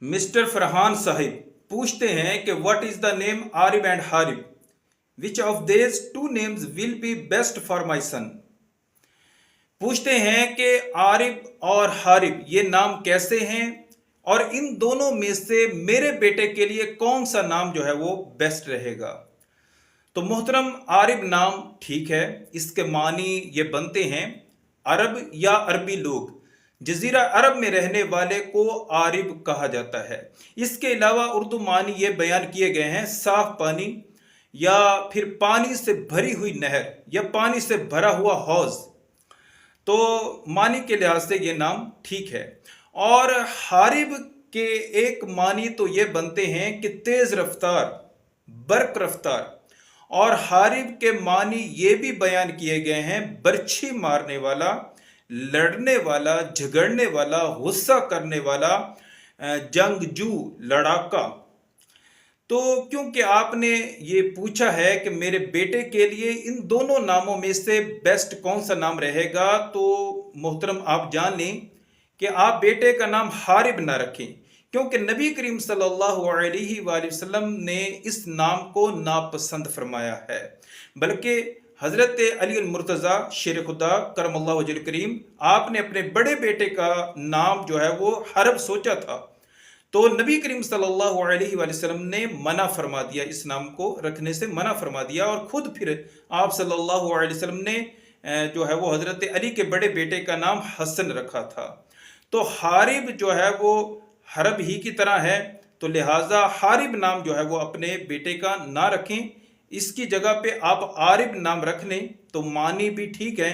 Mister Farhan Sahib पूछते हैं कि what is the name Arib and Harib, which of these two names will be best for my son. पूछते हैं कि आरिब और हारिब ये नाम कैसे हैं और इन दोनों में से मेरे बेटे के लिए कौन सा नाम जो है वो बेस्ट रहेगा। तो मोहतरम, आरिब नाम ठीक है, इसके मानी ये बनते हैं अरब या अरबी लोग। जजीरा अरब में रहने वाले को आरिब कहा जाता है। इसके अलावा उर्दू मानी ये बयान किए गए हैं साफ पानी या फिर पानी से भरी हुई नहर या पानी से भरा हुआ हौज। तो मानी के लिहाज से ये नाम ठीक है। और हारिब के एक मानी तो ये बनते हैं कि तेज रफ्तार, बर्क रफ्तार। और हारिब के मानी ये भी बयान किए गए हैं बर्छी मारने वाला, लड़ने वाला, झगड़ने वाला, गुस्सा करने वाला, जंगजू, लड़ाका। तो क्योंकि आपने ये पूछा है कि मेरे बेटे के लिए इन दोनों नामों में से बेस्ट कौन सा नाम रहेगा, तो मोहतरम आप जान लें कि आप बेटे का नाम हारिब ना रखें, क्योंकि नबी करीम सल्लल्लाहु अलैहि वसल्लम ने इस नाम को नापसंद फरमाया है। बल्कि हज़रत अली मुर्तज़ा शेर खुदा करमल्लाहु वजह करीम, आपने अपने बड़े बेटे का नाम जो है वो हरब सोचा था, तो नबी करीम सल्लल्लाहु अलैहि वसल्लम ने मना फरमा दिया, इस नाम को रखने से मना फरमा दिया। और ख़ुद फिर आप सल्लल्लाहु अलैहि वसल्लम ने जो है वो हज़रत अली के बड़े बेटे का नाम हसन रखा था। तो हारिब जो है वो हरब ही की तरह है, तो लिहाजा हारिब नाम जो है वो अपने बेटे का ना रखें। इसकी जगह पे आप आरिब नाम रख लें तो मानी भी ठीक है।